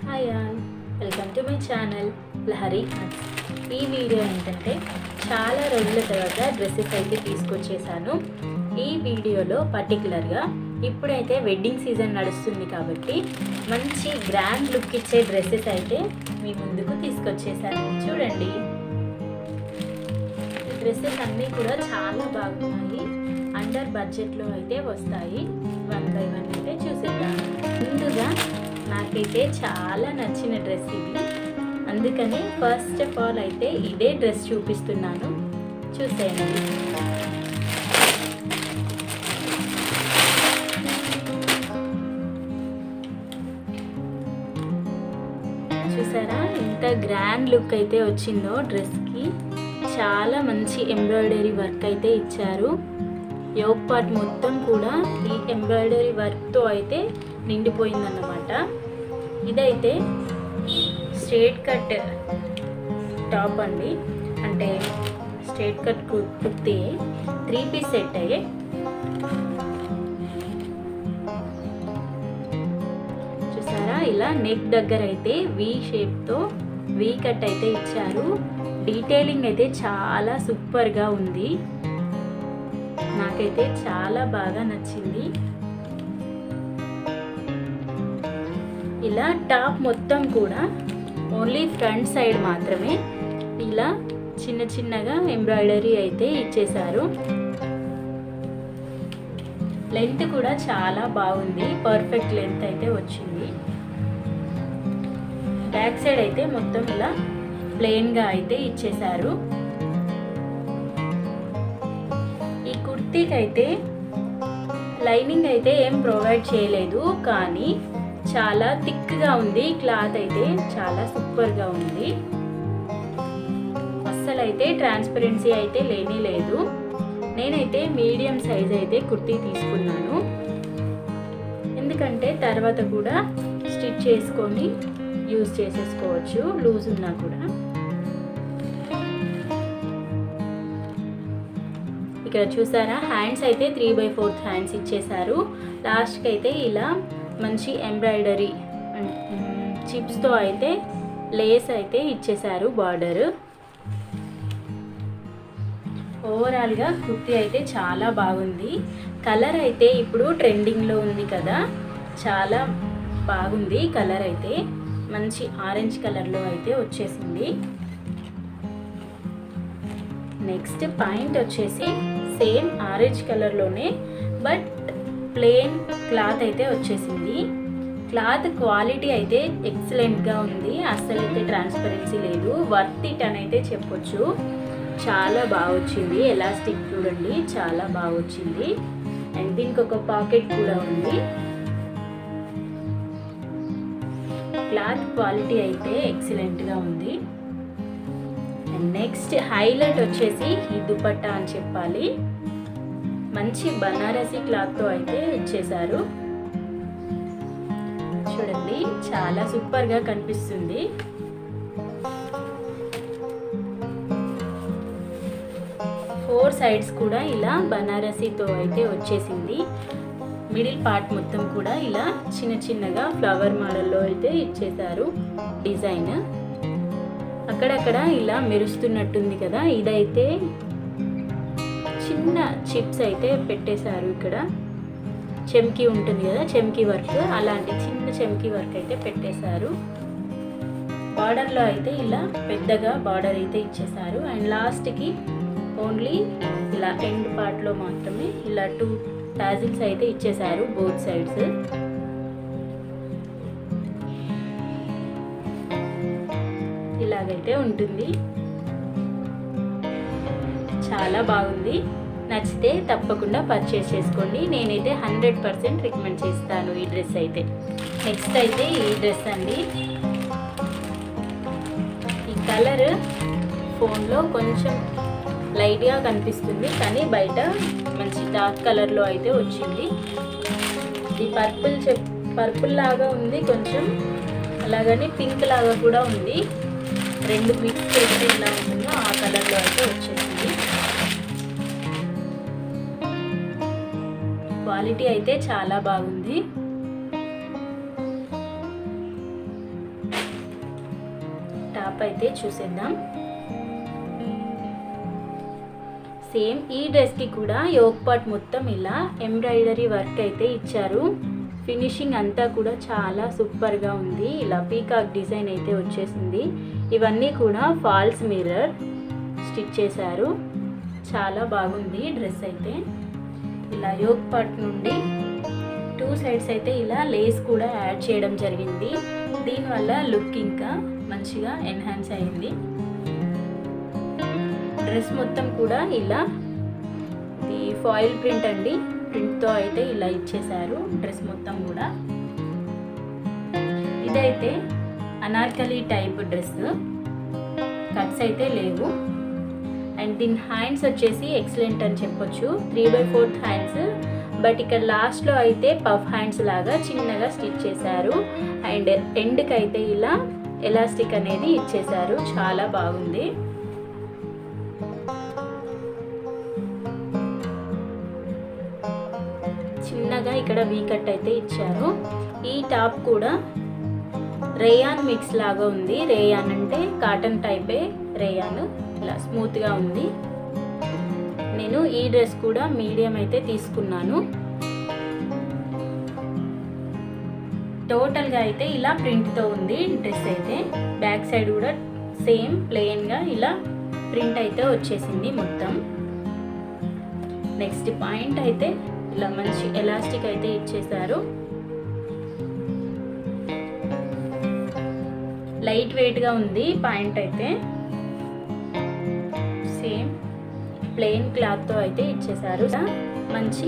Hi all, welcome to my channel Lahari arts. ఈ video ఏంటంటే చాలా రోజుల తర్వాత డ్రెస్సెస్ అయితే తీసుకొచ్చేసాను. ఈ వీడియోలో పర్టికులర్గా ఇప్పుడైతే వెడ్డింగ్ సీజన్ నడుస్తుంది కాబట్టి మంచి గ్రాండ్ లుక్ ఇచ్చే డ్రెస్సెస్ అయితే మీ ముందుకు తీసుకొచ్చేసాను. చూడండి, ఈ డ్రెస్సెస్ అన్నీ కూడా చాలా బాగున్నాయి. అండర్ బడ్జెట్లో అయితే వస్తాయి. 1 by 1 అయితే చూసేద్దాం. ముందుగా నాకైతే చాలా నచ్చిన డ్రెస్ ఇది, అందుకని ఫస్ట్ ఆఫ్ ఆల్ అయితే ఇదే డ్రెస్ చూపిస్తున్నాను, చూసేయండి. చూసారా ఇంత గ్రాండ్ లుక్ అయితే వచ్చిందో డ్రెస్కి. చాలా మంచి ఎంబ్రాయిడరీ వర్క్ అయితే ఇచ్చారు. యోక్ పార్ట్ మొత్తం కూడా ఈ ఎంబ్రాయిడరీ వర్క్తో అయితే నిండిపోయిందన్నమాట. ఇదైతే స్ట్రేట్ కట్ టాప్ అండి, అంటే straight cut kurti 3 piece set అయ్యే. చూసారా ఇలా నెక్ దగ్గర అయితే వి షేప్తో వి కట్ అయితే ఇచ్చారు. డీటెయిలింగ్ అయితే చాలా సూపర్గా ఉంది, నాకైతే చాలా బాగా నచ్చింది. ఇలా టాప్ మొత్తం కూడా ఓన్లీ ఫ్రంట్ సైడ్ మాత్రమే ఇలా చిన్న చిన్నగా ఎంబ్రాయిడరీ అయితే ఇచ్చేశారు. లెంత్ కూడా చాలా బాగుంది, పర్ఫెక్ట్ లెంత్ అయితే వచ్చింది. బ్యాక్ సైడ్ అయితే మొత్తం ఇలా ప్లెయిన్గా అయితే ఇచ్చేశారు. ఈ కుర్తీకి అయితే లైనింగ్ అయితే ఏం ప్రొవైడ్ చేయలేదు, కానీ చాలా థిక్గా ఉంది. క్లాత్ అయితే చాలా సూపర్గా ఉంది. అస్సలు అయితే ట్రాన్స్పరెన్సీ అయితే లేనే లేదు. నేనైతే మీడియం సైజ్ అయితే కుర్తీ తీసుకున్నాను, ఎందుకంటే తర్వాత కూడా స్టిచ్ చేసుకొని యూజ్ చేసేసుకోవచ్చు లూజ్ ఉన్నా కూడా. ఇక్కడ చూసారా హ్యాండ్స్ అయితే 3/4 హ్యాండ్స్ ఇచ్చేసారు. లాస్ట్కి అయితే ఇలా మంచి ఎంబ్రాయిడరీ చిప్స్తో అయితే లేస్ అయితే ఇచ్చేసారు బార్డర్. ఓవరాల్గా కుర్తీ అయితే చాలా బాగుంది. కలర్ అయితే ఇప్పుడు ట్రెండింగ్లో ఉంది కదా, చాలా బాగుంది. కలర్ అయితే మంచి ఆరెంజ్ కలర్లో అయితే వచ్చేసింది. నెక్స్ట్ పాయింట్ వచ్చేసి సేమ్ ఆరెంజ్ కలర్లోనే బట్ ప్లెయిన్ క్లాత్ అయితే వచ్చేసింది. క్లాత్ క్వాలిటీ అయితే ఎక్సలెంట్గా ఉంది, అస్సలు అయితే ట్రాన్స్పరెన్సీ లేదు. వర్త్ ఇట్ అని అయితే చెప్పొచ్చు. చాలా బాగా వచ్చింది. ఎలాస్టిక్ చూడండి, చాలా బాగా వచ్చింది. అండ్ దీనికి ఒక పాకెట్ కూడా ఉంది. క్లాత్ క్వాలిటీ అయితే ఎక్సలెంట్గా ఉంది. అండ్ నెక్స్ట్ హైలైట్ వచ్చేసి ఈ దుపట్టా అని చెప్పాలి. మంచి బనారసీ క్లాత్తో అయితే ఇచ్చేసారు. చూడండి చాలా సూపర్గా కనిపిస్తుంది. ఫోర్ సైడ్స్ కూడా ఇలా బనారసీతో అయితే వచ్చేసింది. మిడిల్ పార్ట్ మొత్తం కూడా ఇలా చిన్న చిన్నగా ఫ్లవర్ మోడల్లో అయితే ఇచ్చేసారు డిజైన్. అక్కడక్కడ ఇలా మెరుస్తున్నట్టుంది కదా, ఇదైతే చిన్న చిప్స్ అయితే పెట్టేశారు. ఇక్కడ చెమ్కీ ఉంటుంది కదా, చెమ్కీ వర్క్, అలాంటి చిన్న చెమ్కీ వర్క్ అయితే పెట్టేశారు. బార్డర్లో అయితే ఇలా పెద్దగా బార్డర్ అయితే ఇచ్చేసారు. అండ్ లాస్ట్కి ఓన్లీ ఇలా ఎండ్ పార్ట్లో మాత్రమే ఇలా 2 టాజిల్స్ అయితే ఇచ్చేసారు బోత్ సైడ్స్. ఇలాగైతే ఉంటుంది. చాలా బాగుంది. నచ్చితే తప్పకుండా పర్చేస్ చేసుకోండి. నేనైతే 100% రికమెండ్ చేస్తాను ఈ డ్రెస్ అయితే. నెక్స్ట్ అయితే ఈ డ్రెస్ అండి. ఈ కలర్ ఫోన్లో కొంచెం లైట్గా కనిపిస్తుంది, కానీ బయట మంచి డార్క్ కలర్లో అయితే వచ్చింది. ఇది పర్పుల్ లాగా ఉంది కొంచెం, అలాగని పింక్ లాగా కూడా ఉంది. 2 మిక్స్ చేస్తే ఎలా ఉంటుందో ఆ కలర్లో అయితే వచ్చేసింది. క్వాలిటీ అయితే చాలా బాగుంది. టాప్ అయితే చూసేద్దాం. సేమ్ ఈ డ్రెస్కి కూడా యోక్ పార్ట్ మొత్తం ఇలా ఎంబ్రాయిడరీ వర్క్ అయితే ఇచ్చారు. ఫినిషింగ్ అంతా కూడా చాలా సూపర్గా ఉంది. ఇలా పీకాక్ డిజైన్ అయితే వచ్చేసింది. ఇవన్నీ కూడా ఫాల్స్ మిర్రర్ స్టిచ్ చేశారు. చాలా బాగుంది డ్రెస్ అయితే. ఇలా యోక్ పార్ట్ నుండి 2 సైడ్స్ అయితే ఇలా లేస్ కూడా యాడ్ చేయడం జరిగింది. దీనివల్ల లుక్ ఇంకా మంచిగా ఎన్హాన్స్ అయింది. డ్రెస్ మొత్తం కూడా ఇలా ఇది ఫాయిల్ ప్రింట్ అండి. ప్రింట్తో అయితే ఇలా ఇచ్చేసారు డ్రెస్ మొత్తం కూడా. ఇదైతే అనార్కలి టైప్ డ్రెస్, కట్స్ అయితే లేవు. అండ్ దీని హ్యాండ్స్ వచ్చేసి ఎక్సలెంట్ అని చెప్పొచ్చు. 3/4 హ్యాండ్స్, బట్ ఇక్కడ లాస్ట్లో అయితే పఫ్ హ్యాండ్స్ లాగా చిన్నగా స్టిచ్ చేశారు. అండ్ ఎండ్కి అయితే ఇలా ఎలాస్టిక్ అనేది ఇచ్చేసారు. చాలా బాగుంది. చిన్నగా ఇక్కడ వీ కట్ అయితే ఇచ్చారు. ఈ టాప్ కూడా రేయాన్ మిక్స్ లాగా ఉంది. రేయాన్ అంటే కాటన్ టైపే రేయాన్, ఇలా స్మూత్గా ఉంది. నేను ఈ డ్రెస్ కూడా మీడియం అయితే తీసుకున్నాను. టోటల్గా అయితే ఇలా ప్రింట్తో ఉంది డ్రెస్ అయితే. బ్యాక్ సైడ్ కూడా సేమ్ ప్లెయిన్గా ఇలా ప్రింట్ అయితే వచ్చేసింది మొత్తం. నెక్స్ట్ పాయింట్ అయితే ఇలా మంచి ఎలాస్టిక్ అయితే ఇచ్చేసారు. లైట్ వెయిట్గా ఉంది పాయింట్ అయితే. సేమ్ ప్లెయిన్ క్లాత్తో అయితే ఇచ్చేసారు. మంచి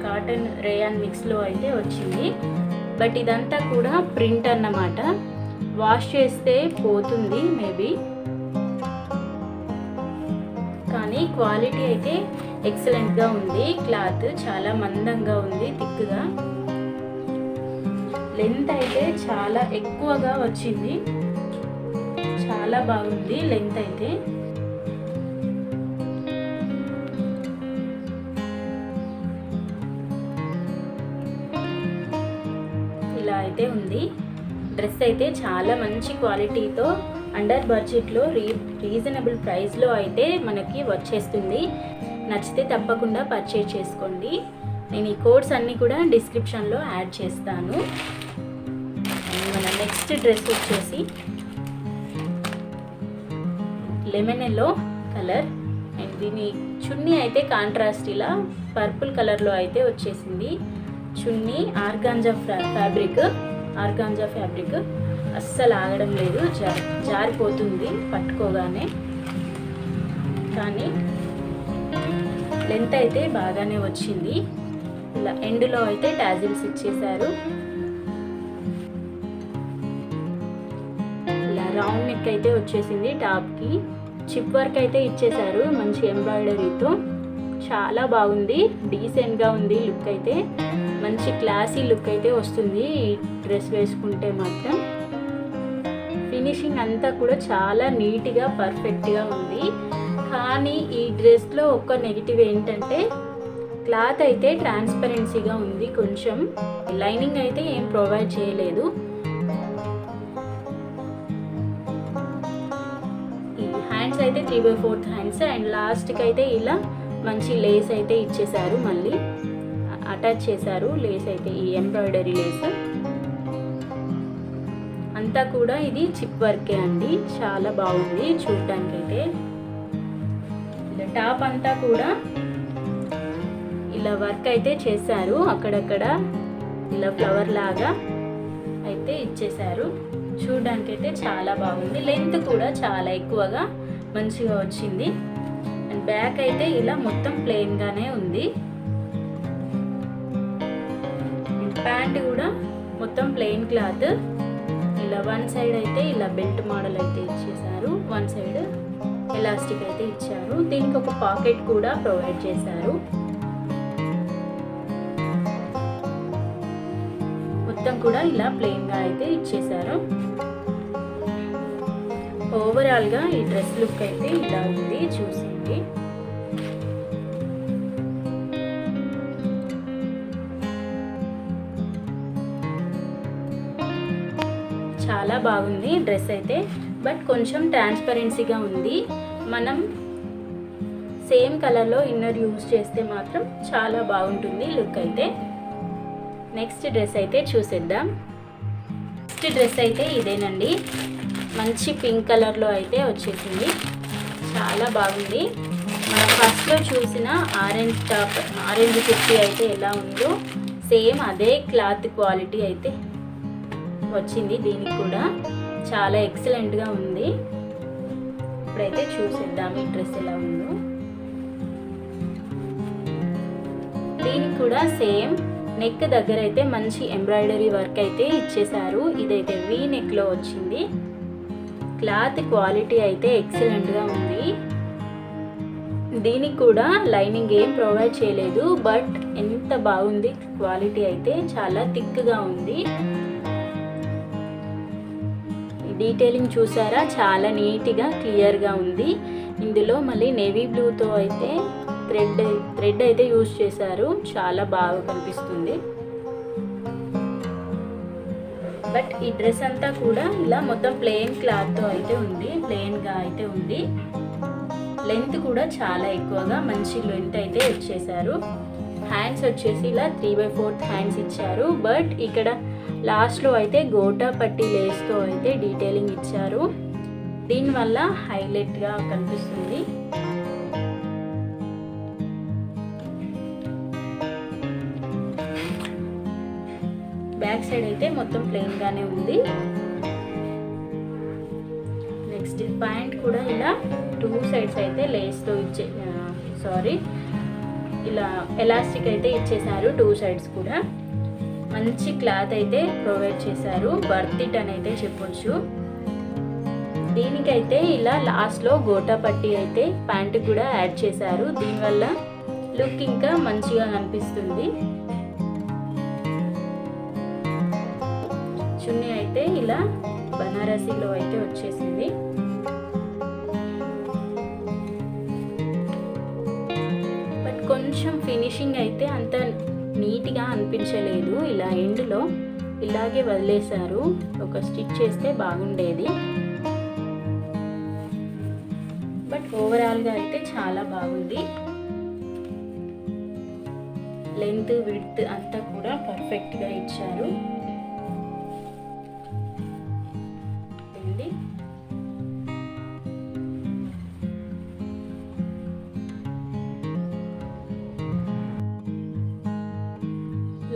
కాటన్ రేయాన్ మిక్స్లో అయితే వచ్చింది. బట్ ఇదంతా కూడా ప్రింట్ అన్నమాట. వాష్ చేస్తే పోతుంది మేబీ, కానీ క్వాలిటీ అయితే ఎక్సలెంట్గా ఉంది. క్లాత్ చాలా మందంగా ఉంది, థిక్గా. లెంత్ అయితే చాలా ఎక్కువగా వచ్చింది. చాలా బాగుంది లెంత్ అయితే. ఇలా అయితే ఉంది డ్రెస్ అయితే. చాలా మంచి క్వాలిటీతో అండర్ బడ్జెట్లో రీజనబుల్ ప్రైస్లో అయితే మనకి వచ్చేస్తుంది. నచ్చితే తప్పకుండా పర్చేజ్ చేసుకోండి. నేను ఈ కోడ్స్ అన్నీ కూడా డిస్క్రిప్షన్లో యాడ్ చేస్తాను. మన నెక్స్ట్ డ్రెస్ వచ్చేసి లెమన్ ఎల్లో కలర్. అండ్ దీని చున్నీ అయితే కాంట్రాస్ట్ ఇలా పర్పుల్ కలర్లో అయితే వచ్చేసింది. చున్నీ ఆర్గాంజా ఫ్యాబ్రిక్ అస్సలు ఆగడం లేదు, జారిపోతుంది పట్టుకోగానే. కానీ లెంత్ అయితే బాగానే వచ్చింది. ఇలా ఎండ్లో అయితే టాజిల్స్ ఇచ్చేసారు. ఇలా రౌండ్ నెక్ అయితే వచ్చేసింది. టాప్కి చిప్ వర్క్ అయితే ఇచ్చేసారు మంచి ఎంబ్రాయిడరీతో. చాలా బాగుంది, డీసెంట్గా ఉంది లుక్ అయితే. మంచి క్లాసీ లుక్ అయితే వస్తుంది ఈ డ్రెస్ వేసుకుంటే మాత్రం. ఫినిషింగ్ అంతా కూడా చాలా నీట్గా పర్ఫెక్ట్గా ఉంది. కానీ ఈ డ్రెస్లో ఒక నెగిటివ్ ఏంటంటే క్లాత్ అయితే ట్రాన్స్పరెన్సీగా ఉంది కొంచెం. లైనింగ్ అయితే ఏం ప్రొవైడ్ చేయలేదు. ఈ హ్యాండ్స్ అయితే 3/4 హ్యాండ్స్. అండ్ లాస్ట్కి అయితే ఇలా మంచి లేస్ అయితే ఇచ్చేసారు, మళ్ళీ అటాచ్ చేశారు లేస్ అయితే, ఈ ఎంబ్రాయిడరీ లేస్ అంతా కూడా. ఇది చిప్ వర్కే అండి, చాలా బాగుంది చూడటానికైతే. ఇలా టాప్ అంతా కూడా ఇలా వర్క్ అయితే చేశారు. అక్కడక్కడ ఇలా ఫ్లవర్ లాగా అయితే ఇచ్చేసారు. చూడడానికైతే చాలా బాగుంది. లెంత్ కూడా చాలా ఎక్కువగా మంచిగా వచ్చింది. అండ్ బ్యాక్ అయితే ఇలా మొత్తం ప్లెయిన్గానే ఉంది. ప్యాంట్ కూడా మొత్తం ప్లెయిన్ క్లాత్. ఇలా వన్ సైడ్ అయితే ఇలా బెల్ట్ మోడల్ అయితే ఇచ్చేసారు, వన్ సైడ్ ఎలాస్టిక్ అయితే ఇచ్చారు. దీనికి ఒక పాకెట్ కూడా ప్రొవైడ్ చేశారు. మొత్తం కూడా ఇలా ప్లెయిన్గా అయితే ఇచ్చేసారు. ఓవరాల్గా ఈ డ్రెస్ లుక్ అయితే ఇలా ఉంది, చూసేయండి. చాలా బాగుంది డ్రెస్ అయితే. బట్ కొంచెం ట్రాన్స్పరెన్సీగా ఉంది. మనం సేమ్ కలర్లో ఇన్నర్ యూజ్ చేస్తే మాత్రం చాలా బాగుంటుంది లుక్ అయితే. నెక్స్ట్ డ్రెస్ అయితే చూసేద్దాం. నెక్స్ట్ డ్రెస్ అయితే ఇదేనండి. మంచి పింక్ కలర్లో అయితే వచ్చేసింది. చాలా బాగుంది. మనం ఫస్ట్లో చూసిన ఆరెంజ్ టాప్, ఆరెంజ్ కుర్తీ అయితే ఎలా ఉందో సేమ్ అదే క్లాత్ క్వాలిటీ అయితే వచ్చింది. దీనికి కూడా చాలా ఎక్సలెంట్గా ఉంది. ఇప్పుడైతే చూసేద్దాం ఈ డ్రెస్ ఎలా ఉందో. దీనికి కూడా సేమ్ నెక్ దగ్గర అయితే మంచి ఎంబ్రాయిడరీ వర్క్ అయితే ఇచ్చేసారు. ఇదైతే వీ నెక్లో వచ్చింది. క్లాత్ క్వాలిటీ అయితే ఎక్సలెంట్గా ఉంది. దీనికి కూడా లైనింగ్ ఏం ప్రొవైడ్ చేయలేదు. బట్ ఎంత బాగుంది క్వాలిటీ అయితే, చాలా థిక్గా ఉంది. డీటెయిలింగ్ చూసారా, చాలా నీట్గా క్లియర్గా ఉంది. ఇందులో మళ్ళీ నేవీ బ్లూతో అయితే థ్రెడ్ అయితే యూజ్ చేశారు. చాలా బాగా కనిపిస్తుంది. బట్ ఈ డ్రెస్ అంతా కూడా ఇలా మొత్తం ప్లెయిన్ క్లాత్తో అయితే ఉంది. ప్లెయిన్గా అయితే ఉంది. లెంత్ కూడా చాలా ఎక్కువగా మంచి లెంత్ అయితే ఇచ్చేశారు. హ్యాండ్స్ వచ్చేసి ఇలా 3/4 హ్యాండ్స్ ఇచ్చారు. బట్ ఇక్కడ లాస్ట్లో అయితే గోటా పట్టి లేస్తో అయితే డీటెయిలింగ్ ఇచ్చారు. దీనివల్ల హైలైట్గా కనిపిస్తుంది. బ్యాక్ సైడ్ అయితే మొత్తం ప్లెయిన్గానే ఉంది. నెక్స్ట్ ప్యాంట్ కూడా ఇలా 2 సైడ్స్ అయితే లేస్తో ఇలా ఎలాస్టిక్ అయితే ఇచ్చేసారు. 2 సైడ్స్ కూడా మంచి క్లాత్ అయితే ప్రొవైడ్ చేశారు. వర్త్ ఇట్ అని అయితే చెప్పొచ్చు. దీనికైతే ఇలా లాస్ట్లో గోటా పట్టి అయితే ప్యాంట్ కూడా యాడ్ చేశారు. దీనివల్ల లుక్ ఇంకా మంచిగా కనిపిస్తుంది. చున్నీ అయితే ఇలా బనారసీలో అయితే వచ్చేసింది. బట్ కొంచెం ఫినిషింగ్ అయితే అంత నీట్గా అనిపించలేదు. ఇలా ఎండ్లో ఇలాగే వదిలేశారు. ఒక స్టిచ్ చేస్తే బాగుండేది. బట్ ఓవరాల్గా అయితే చాలా బాగుంది. లెంత్ విడ్త్ అంతా కూడా పర్ఫెక్ట్గా ఇచ్చారు.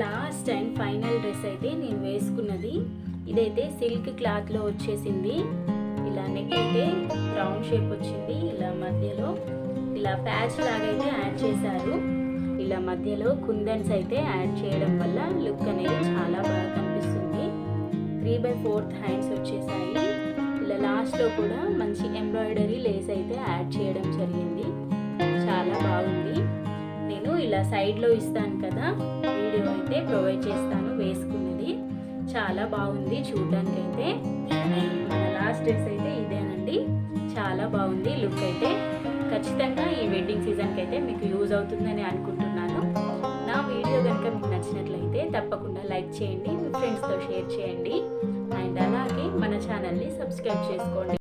లాస్ట్ అండ్ ఫైనల్ డ్రెస్ అయితే నేను వేసుకున్నది. ఇదైతే సిల్క్ క్లాత్లో వచ్చేసింది. ఇలా నెక్ అయితే రౌండ్ షేప్ వచ్చింది. ఇలా మధ్యలో ఇలా ప్యాచ్ లాగైతే యాడ్ చేశారు. ఇలా మధ్యలో కుందన్స్ అయితే యాడ్ చేయడం వల్ల లుక్ అనేది చాలా బాగా కనిపిస్తుంది. 3/4 హ్యాండ్స్ వచ్చేసాయి. ఇలా లాస్ట్లో కూడా మంచి ఎంబ్రాయిడరీ లేస్ అయితే యాడ్ చేయడం జరిగింది. చాలా బాగుంది. నేను ఇలా సైడ్లో ఇస్తాను కదా, వీడియో అయితే ప్రొవైడ్ చేస్తాను వేసుకున్నది. చాలా బాగుంది చూడడానికైతే. మన లాస్ట్ డ్రెస్ అయితే ఇదేనండి. చాలా బాగుంది లుక్ అయితే. ఖచ్చితంగా ఈ వెడ్డింగ్ సీజన్కి అయితే మీకు యూజ్ అవుతుందని అనుకుంటున్నాను. నా వీడియో కనుక మీకు నచ్చినట్లయితే తప్పకుండా లైక్ చేయండి, మీ ఫ్రెండ్స్తో షేర్ చేయండి. అండ్ అలాగే మన ఛానల్ని సబ్స్క్రైబ్ చేసుకోండి.